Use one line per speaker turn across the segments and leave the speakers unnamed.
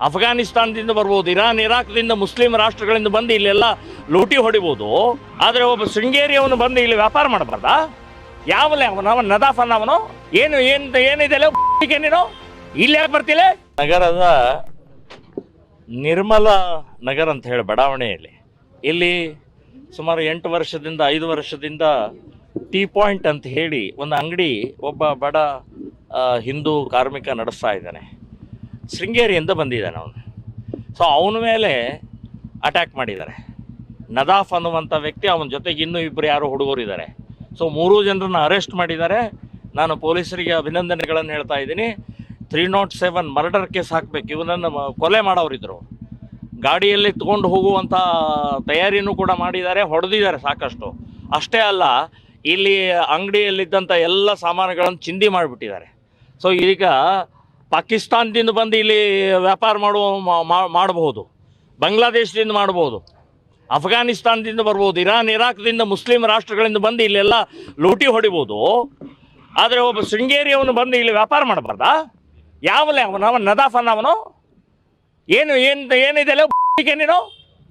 ಅಫ್ಘಾನಿಸ್ತಾನದಿಂದ ಬರ್ಬೋದು, Iran ಇರಾಕ್ದಿಂದ Muslim ರಾಷ್ಟ್ರಗಳಿಂದ ಬಂದು ಇಲ್ಲೆಲ್ಲ ಲೂಟಿ ಹೊಡಿಬೋದು. ಆದರೆ ಒಬ್ಬ ಶೃಂಗೇರಿಯವನು ಬಂದು ಇಲ್ಲಿ ವ್ಯಾಪಾರ ಮಾಡಬಾರ್ದಾ? ಯಾವಲೇ ಅವನು ನದಾಫ್ ಅನ್ನವನು? ಏನಿದೆ ನೀನು ಇಲ್ಲಿ ಯಾಕೆ ಬರ್ತಿಲ್ಲ? ನಗರದ ನಿರ್ಮಲ ನಗರ ಅಂತ ಹೇಳಿ ಬಡಾವಣೆಯಲ್ಲಿ ಇಲ್ಲಿ ಸುಮಾರು 5 ವರ್ಷದಿಂದ ಟೀ ಪಾಯಿಂಟ್ ಅಂತ ಹೇಳಿ ಒಂದು ಅಂಗಡಿ ಒಬ್ಬ ಬಡ ಹಿಂದೂ ಕಾರ್ಮಿಕ ನಡೆಸ್ತಾ ಇದ್ದಾನೆ. ಶೃಂಗೇರಿಯಿಂದ ಬಂದಿದ್ದಾನೆ ಅವನು. ಸೊ ಅವನ ಮೇಲೆ ಅಟ್ಯಾಕ್ ಮಾಡಿದ್ದಾರೆ. ನದಾಫ್ ಅನ್ನುವಂಥ ವ್ಯಕ್ತಿ, ಅವನ ಜೊತೆಗೆ ಇನ್ನೂ ಇಬ್ಬರು ಯಾರು ಹುಡುಗರಿದ್ದಾರೆ. ಸೊ 3 ಜನರನ್ನು ಅರೆಸ್ಟ್ ಮಾಡಿದ್ದಾರೆ. ನಾನು ಪೊಲೀಸರಿಗೆ ಅಭಿನಂದನೆಗಳನ್ನು ಹೇಳ್ತಾ ಇದ್ದೀನಿ. 307 ಮರ್ಡರ್ ಕೇಸ್ ಹಾಕಬೇಕು. ಇವನನ್ನು ಕೊಲೆ ಮಾಡೋರಿದ್ದರು. ಗಾಡಿಯಲ್ಲಿ ತೊಗೊಂಡು ಹೋಗುವಂಥ ತಯಾರಿನೂ ಕೂಡ ಮಾಡಿದ್ದಾರೆ, ಹೊಡೆದಿದ್ದಾರೆ ಸಾಕಷ್ಟು. ಅಷ್ಟೇ ಅಲ್ಲ, ಇಲ್ಲಿ ಅಂಗಡಿಯಲ್ಲಿದ್ದಂಥ ಎಲ್ಲ ಸಾಮಾನುಗಳನ್ನು ಚಿಂದಿ ಮಾಡಿಬಿಟ್ಟಿದ್ದಾರೆ. ಸೊ ಈಗ ಪಾಕಿಸ್ತಾನದಿಂದ ಬಂದು ಇಲ್ಲಿ ವ್ಯಾಪಾರ ಮಾಡಬಹುದು, ಬಾಂಗ್ಲಾದೇಶದಿಂದ ಮಾಡ್ಬೋದು, ಅಫ್ಘಾನಿಸ್ತಾನದಿಂದ ಬರ್ಬೋದು, ಇರಾನ್ ಇರಾಕ್ದಿಂದ ಮುಸ್ಲಿಂ ರಾಷ್ಟ್ರಗಳಿಂದ ಬಂದು ಇಲ್ಲೆಲ್ಲ ಲೂಟಿ ಹೊಡಿಬೋದು. ಆದರೆ ಒಬ್ಬ ಶೃಂಗೇರಿಯವನು ಬಂದು ಇಲ್ಲಿ ವ್ಯಾಪಾರ ಮಾಡಬಾರ್ದಾ? ಯಾವಲೇ ಅವನು ನದಾಫ್ ಅನ್ನವನು? ಏನಿದೆ ನೀನು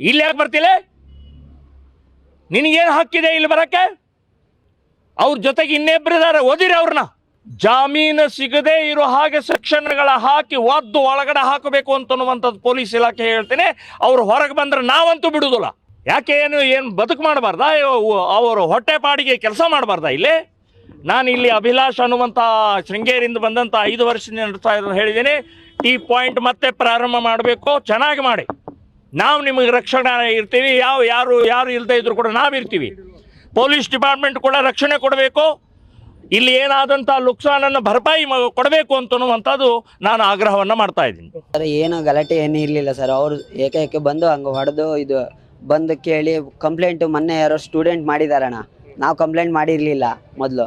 ಇಲ್ಲಿ ಯಾಕೆ ಬರ್ತಿಲ್ಲ? ನಿನಗೇನು ಹಕ್ಕಿದೆ ಇಲ್ಲಿ ಬರೋಕ್ಕೆ? ಅವ್ರ ಜೊತೆಗೆ ಇನ್ನಿಬ್ಬರಿದ್ದಾರೆ, ಓದಿರಿ ಅವ್ರನ್ನ. ಜಾಮೀನು ಸಿಗದೆ ಇರೋ ಹಾಗೆ ಸೆಕ್ಷನ್ಗಳ ಹಾಕಿ ಒದ್ದು ಒಳಗಡೆ ಹಾಕಬೇಕು ಅಂತನ್ನುವಂಥದ್ದು ಪೊಲೀಸ್ ಇಲಾಖೆ ಹೇಳ್ತೇನೆ. ಅವ್ರು ಹೊರಗೆ ಬಂದ್ರೆ ನಾವಂತೂ ಬಿಡುವುದಿಲ್ಲ. ಯಾಕೆ ಏನು ಬದುಕು ಮಾಡಬಾರ್ದಾ? ಅವರು ಹೊಟ್ಟೆ ಪಾಡಿಗೆ ಕೆಲಸ ಮಾಡಬಾರ್ದಾ? ಇಲ್ಲಿ ನಾನು ಇಲ್ಲಿ ಅಭಿಲಾಷ್ ಅನ್ನುವಂಥ ಶೃಂಗೇರಿಯಿಂದ ಬಂದಂಥ 5 ವರ್ಷದಿಂದ ನಡೆಸ್ತಾ ಇರೋದು ಹೇಳಿದ್ದೀನಿ. ಟೀ ಪಾಯಿಂಟ್ ಮತ್ತೆ ಪ್ರಾರಂಭ ಮಾಡಬೇಕು, ಚೆನ್ನಾಗಿ ಮಾಡಿ. ನಾವು ನಿಮಗೆ ರಕ್ಷಣೆ ಇರ್ತೀವಿ. ಯಾರು ಇಲ್ಲದೆ ಇದ್ರು ಕೂಡ ನಾವಿರ್ತೀವಿ. ಪೊಲೀಸ್ ಡಿಪಾರ್ಟ್ಮೆಂಟ್ ಕೂಡ ರಕ್ಷಣೆ ಕೊಡಬೇಕು. ಇಲ್ಲಿ ಏನಾದಂಥ ನುಕ್ಸಾನನ್ನು ಭರಪಾಯಿ ಕೊಡಬೇಕು ಅಂತನ್ನುವಂಥದ್ದು ನಾನು ಆಗ್ರಹವನ್ನು ಮಾಡ್ತಾ ಇದ್ದೀನಿ.
ಸರ್ ಏನು ಗಲಾಟೆ ಏನು ಇರಲಿಲ್ಲ ಸರ್. ಅವರು ಏಕೆ ಬಂದು ಹಂಗೆ ಹೊಡೆದು ಇದು ಬಂದು ಕೇಳಿ ಕಂಪ್ಲೇಂಟು ಮೊನ್ನೆ ಯಾರೋ ಸ್ಟೂಡೆಂಟ್ ಮಾಡಿದಾರಣ್ಣ. ನಾವು ಕಂಪ್ಲೇಂಟ್ ಮಾಡಿರಲಿಲ್ಲ ಮೊದಲು.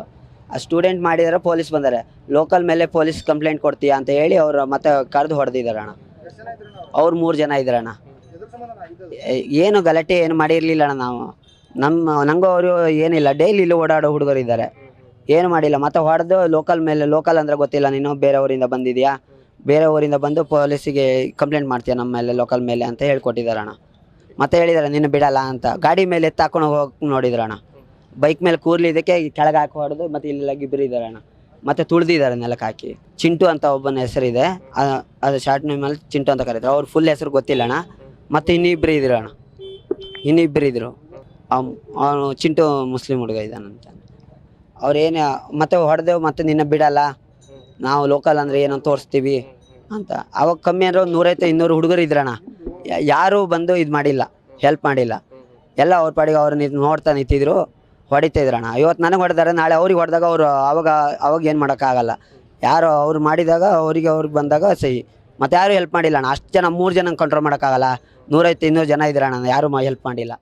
ಆ ಸ್ಟೂಡೆಂಟ್ ಮಾಡಿದಾರೆ, ಪೊಲೀಸ್ ಬಂದಾರೆ. ಲೋಕಲ್ ಮೇಲೆ ಪೊಲೀಸ್ ಕಂಪ್ಲೇಂಟ್ ಕೊಡ್ತೀಯಾ ಅಂತ ಹೇಳಿ ಅವರು ಮತ್ತೆ ಕರೆದು ಹೊಡೆದಿದ್ದಾರಣ್ಣ. ಅವ್ರು 3 ಜನ ಇದ್ದಾರಣ್ಣ. ಏನು ಗಲಾಟೆ ಏನು ಮಾಡಿರಲಿಲ್ಲ ಅಣ್ಣ. ನಂಗೂ ಅವರು ಏನಿಲ್ಲ, ಡೈಲಿ ಇಲ್ಲಿ ಓಡಾಡೋ ಹುಡುಗರು ಇದ್ದಾರೆ, ಏನು ಮಾಡಿಲ್ಲ. ಮತ್ತೆ ಹೊಡೆದು ಲೋಕಲ್ ಅಂದರೆ ಗೊತ್ತಿಲ್ಲ, ನೀನು ಬೇರೆ ಊರಿಂದ ಬಂದಿದೆಯಾ, ಬೇರೆ ಊರಿಂದ ಬಂದು ಪೊಲೀಸಿಗೆ ಕಂಪ್ಲೇಂಟ್ ಮಾಡ್ತೀಯ ನಮ್ಮ ಮೇಲೆ, ಲೋಕಲ್ ಮೇಲೆ ಅಂತ ಹೇಳ್ಕೊಟ್ಟಿದ್ದಾರಣ್ಣ. ಮತ್ತೆ ಹೇಳಿದ್ದಾರೆ ನಿನ್ನ ಬಿಡಲ್ಲ ಅಂತ. ಗಾಡಿ ಮೇಲೆ ಎತ್ತಾಕೊಂಡು ಹೋಗಿ ನೋಡಿದ್ರಣ್ಣ. ಬೈಕ್ ಮೇಲೆ ಕೂರ್ಲಿದ್ದಕ್ಕೆ ಕೆಳಗೆ ಹಾಕಿ ಹೊಡೆದು ಮತ್ತೆ ಇಲ್ಲೆಲ್ಲ ಇಬ್ಬರು ಇದ್ದಾರಣ್ಣ. ಮತ್ತೆ ತುಳಿದಿದ್ದಾರೆ ನೆಲಕ್ಕೆ ಹಾಕಿ. ಚಿಂಟು ಅಂತ ಒಬ್ಬನ ಹೆಸರಿದೆ, ಅದು ಶಾರ್ಟ್ ನೇಮಲ್ಲಿ ಚಿಂಟು ಅಂತ ಕರೀತಾರೆ. ಅವ್ರ ಫುಲ್ ಹೆಸರು ಗೊತ್ತಿಲ್ಲ ಅಣ್ಣ. ಮತ್ತು ಇನ್ನಿಬ್ಬರು ಇದ್ರು. ಅವನು ಚಿಂಟು ಮುಸ್ಲಿಂ ಹುಡುಗ ಇದ್ದಾನಂತ. ಅವ್ರೇನು ಮತ್ತೆ ಹೊಡೆದೇವು, ಮತ್ತೆ ನಿನ್ನ ಬಿಡಲ್ಲ, ನಾವು ಲೋಕಲ್ ಅಂದರೆ ಏನೋ ತೋರಿಸ್ತೀವಿ ಅಂತ. ಅವಾಗ ಕಮ್ಮಿ ಅಂದರೆ ಒಂದು 150-200 ಹುಡುಗರು ಇದ್ರಣ್ಣ. ಯಾರೂ ಬಂದು ಇದು ಮಾಡಿಲ್ಲ, ಹೆಲ್ಪ್ ಮಾಡಿಲ್ಲ. ಎಲ್ಲ ಅವ್ರ ಪಾಡಿಗೆ ಅವ್ರು ನೋಡ್ತಾ ನಿಂತಿದ್ರು, ಹೊಡಿತಾ ಇದ್ರಣ್ಣ. ಇವತ್ತು ನನಗೆ ಹೊಡೆದಾರೆ, ನಾಳೆ ಅವ್ರಿಗೆ ಹೊಡೆದಾಗ ಅವರು ಅವಾಗ ಏನು ಮಾಡೋಕ್ಕಾಗಲ್ಲ. ಯಾರು ಅವ್ರು ಮಾಡಿದಾಗ ಅವ್ರಿಗೆ ಬಂದಾಗ ಸಹಿ. ಮತ್ತು ಯಾರೂ ಹೆಲ್ಪ್ ಮಾಡಿಲ್ಲ ಅಣ್ಣ. ಅಷ್ಟು ಜನ 3 ಜನ ಕಂಟ್ರೋಲ್ ಮಾಡೋಕ್ಕಾಗಲ್ಲ. 150-200 ಜನ ಇದ್ರಣ್ಣ, ಯಾರೂ ಹೆಲ್ಪ್ ಮಾಡಿಲ್ಲ.